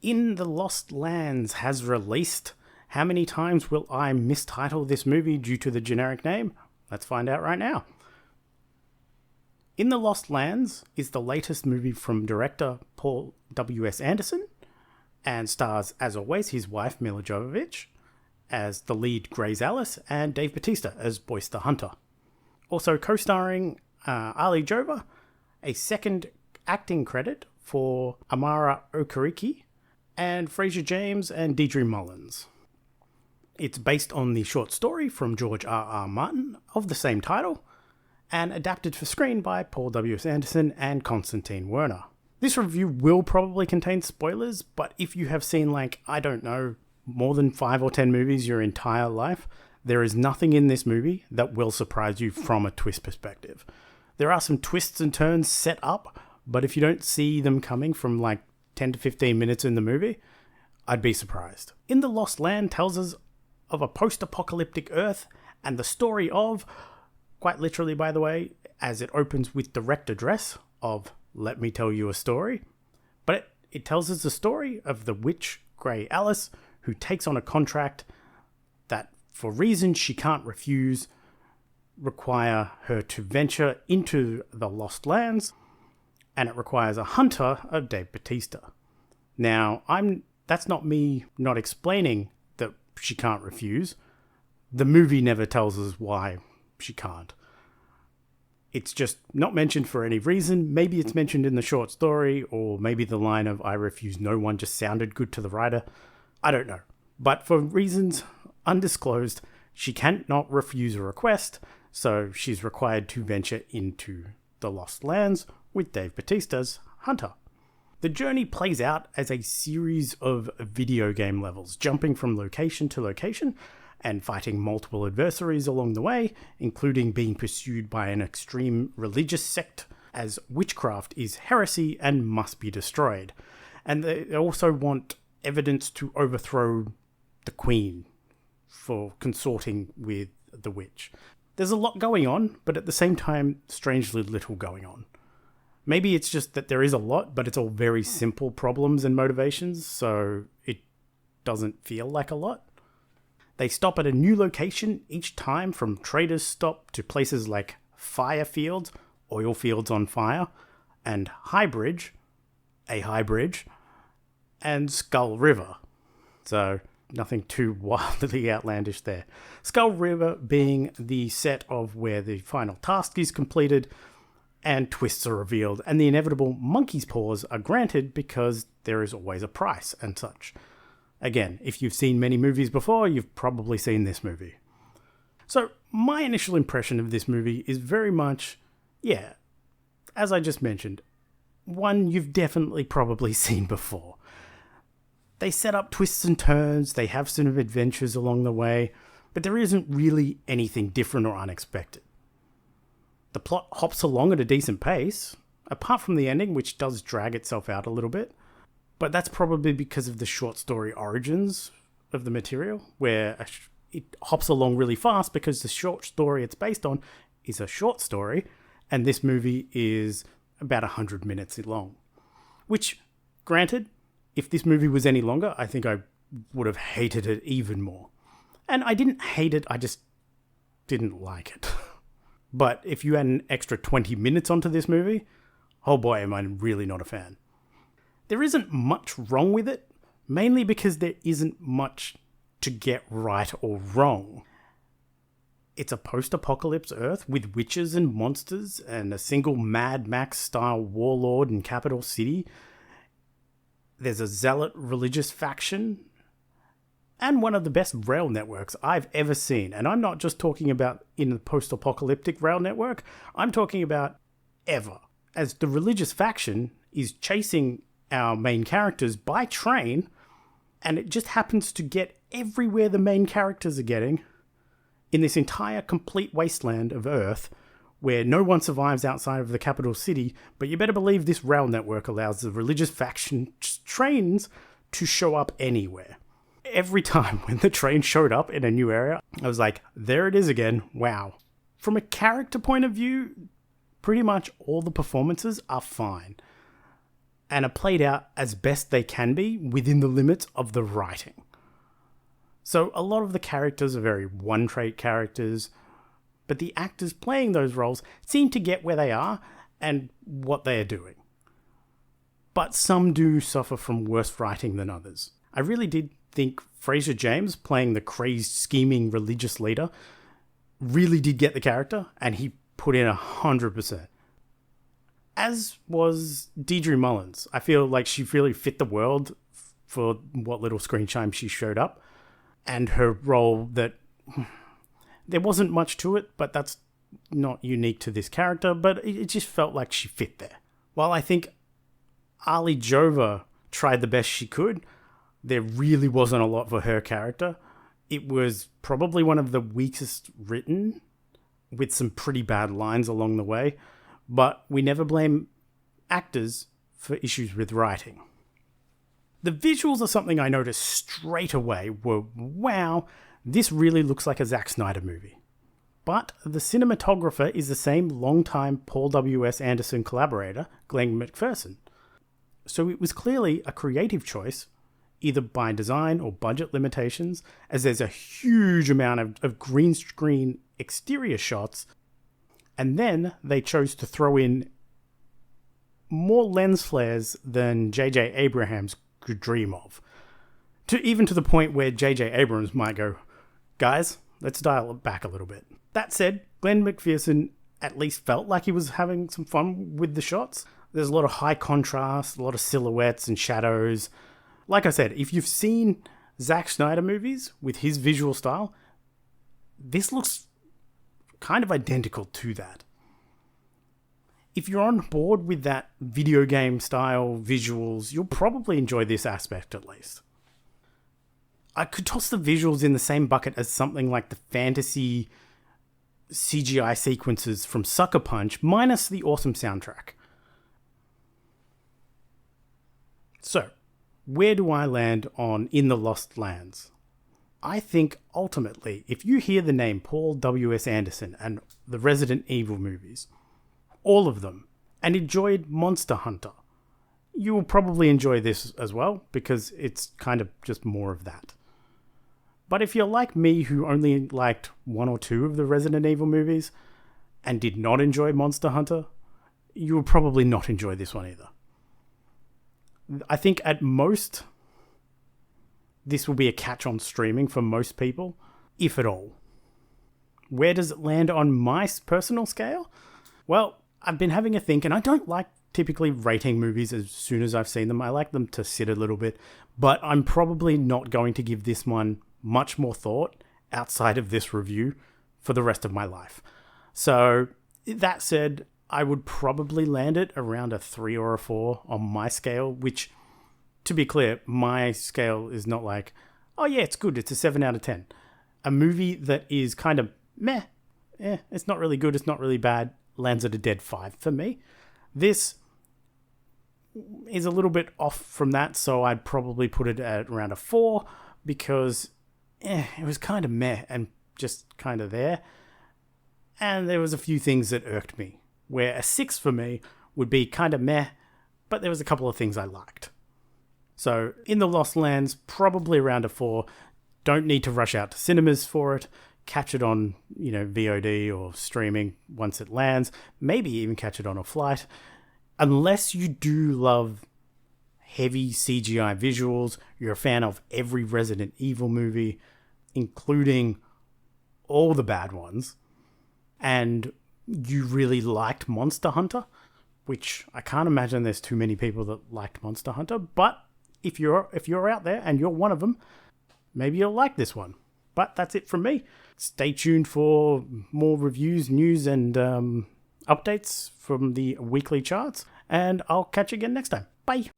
In the Lost Lands has released. How many times will I mistitle this movie due to the generic name? Let's find out right now. In the Lost Lands is the latest movie from director Paul W.S. Anderson and stars, as always, his wife Milla Jovovich as the lead Grace Alice and Dave Bautista as Boyce the Hunter. Also co-starring Ali Jova, a second acting credit for Amara Okereke, and Fraser James and Deirdre Mullins. It's based on the short story from George R.R. Martin of the same title, and adapted for screen by Paul W.S. Anderson and Constantine Werner. This review will probably contain spoilers, but if you have seen, more than 5 or 10 movies your entire life, there is nothing in this movie that will surprise you from a twist perspective. There are some twists and turns set up, but if you don't see them coming from 10 to 15 minutes in the movie, I'd be surprised. In the Lost Land tells us of a post-apocalyptic Earth and the story of, quite literally by the way, as it opens with direct address of Let Me Tell You a Story, but it tells us the story of the witch Grey Alice, who takes on a contract that, for reasons she can't refuse, require her to venture into the Lost Lands, and it requires a hunter of Dave Bautista. Now, that's not me not explaining that she can't refuse. The movie never tells us why she can't. It's just not mentioned for any reason. Maybe it's mentioned in the short story, or maybe the line of I refuse no one just sounded good to the writer. I don't know. But for reasons undisclosed, she cannot refuse a request, so she's required to venture into the Lost Lands with Dave Bautista's Hunter. The journey plays out as a series of video game levels, jumping from location to location and fighting multiple adversaries along the way, including being pursued by an extreme religious sect, as witchcraft is heresy and must be destroyed. And they also want evidence to overthrow the Queen for consorting with the witch. There's a lot going on, but at the same time, strangely little going on. Maybe it's just that there is a lot, but it's all very simple problems and motivations, so it doesn't feel like a lot. They stop at a new location each time, from Trader's Stop to places like Fire Fields, oil fields on fire, and High Bridge, and Skull River. So nothing too wildly outlandish there. Skull River being the set of where the final task is completed and twists are revealed, and the inevitable monkey's paws are granted because there is always a price and such. Again, if you've seen many movies before, you've probably seen this movie. So my initial impression of this movie is very much, as I just mentioned, one you've definitely probably seen before. They set up twists and turns, they have some adventures along the way, but there isn't really anything different or unexpected. The plot hops along at a decent pace, apart from the ending, which does drag itself out a little bit, but that's probably because of the short story origins of the material, where it hops along really fast because the short story it's based on is a short story, and this movie is about 100 minutes long. Which, granted, if this movie was any longer, I think I would have hated it even more. And I didn't hate it, I just didn't like it. But if you add an extra 20 minutes onto this movie, oh boy, am I really not a fan. There isn't much wrong with it, mainly because there isn't much to get right or wrong. It's a post-apocalypse Earth with witches and monsters and a single Mad Max-style warlord in Capital City. There's a zealot religious faction, and one of the best rail networks I've ever seen. And I'm not just talking about in the post-apocalyptic rail network, I'm talking about ever. As the religious faction is chasing our main characters by train, and it just happens to get everywhere the main characters are getting in this entire complete wasteland of Earth, where no one survives outside of the capital city, but you better believe this rail network allows the religious faction trains to show up anywhere. Every time when the train showed up in a new area, I was like, there it is again, wow. From a character point of view, pretty much all the performances are fine. and are played out as best they can be within the limits of the writing. So a lot of the characters are very one-trait characters, but the actors playing those roles seem to get where they are and what they are doing. But some do suffer from worse writing than others. I really did think Fraser James, playing the crazed, scheming religious leader, really did get the character, and he put in 100%. As was Deirdre Mullins. I feel like she really fit the world for what little screen time she showed up, and her role that there wasn't much to it, but that's not unique to this character, but it just felt like she fit there. While I think Ali Jova tried the best she could, there really wasn't a lot for her character. It was probably one of the weakest written, with some pretty bad lines along the way, but we never blame actors for issues with writing. The visuals are something I noticed straight away were, wow, this really looks like a Zack Snyder movie. But the cinematographer is the same longtime Paul W.S. Anderson collaborator, Glenn McPherson. So it was clearly a creative choice, either by design or budget limitations, as there's a huge amount of green screen exterior shots, and then they chose to throw in more lens flares than J.J. Abrams could dream of. Even to the point where J.J. Abrams might go, guys, let's dial it back a little bit. That said, Glenn McPherson at least felt like he was having some fun with the shots. There's a lot of high contrast, a lot of silhouettes and shadows. Like I said, if you've seen Zack Snyder movies with his visual style, this looks kind of identical to that. If you're on board with that video game style visuals, you'll probably enjoy this aspect at least. I could toss the visuals in the same bucket as something like the fantasy CGI sequences from Sucker Punch, minus the awesome soundtrack. So, where do I land on In the Lost Lands? I think, ultimately, if you hear the name Paul W.S. Anderson and the Resident Evil movies, all of them, and enjoyed Monster Hunter, you will probably enjoy this as well, because it's kind of just more of that. But if you're like me, who only liked one or two of the Resident Evil movies, and did not enjoy Monster Hunter, you will probably not enjoy this one either. I think at most, this will be a catch on streaming for most people, if at all. Where does it land on my personal scale? Well, I've been having a think, and I don't like typically rating movies as soon as I've seen them. I like them to sit a little bit, but I'm probably not going to give this one much more thought outside of this review for the rest of my life. So, that said, I would probably land it around a 3 or a 4 on my scale, which, to be clear, my scale is not like, oh yeah, it's good, it's a 7 out of 10. A movie that is kind of meh, it's not really good, it's not really bad, lands at a dead 5 for me. This is a little bit off from that, so I'd probably put it at around a 4, because it was kind of meh and just kind of there. And there was a few things that irked me, where a 6 for me would be kind of meh, but there was a couple of things I liked. So, In the Lost Lands, probably around a 4. Don't need to rush out to cinemas for it. Catch it on, VOD or streaming once it lands. Maybe even catch it on a flight. Unless you do love heavy CGI visuals, you're a fan of every Resident Evil movie, including all the bad ones, and you really liked Monster Hunter, which I can't imagine there's too many people that liked Monster Hunter, but if you're out there and you're one of them, maybe you'll like this one. But that's it from me. Stay tuned for more reviews, news, and updates from the weekly charts, and I'll catch you again next time. Bye!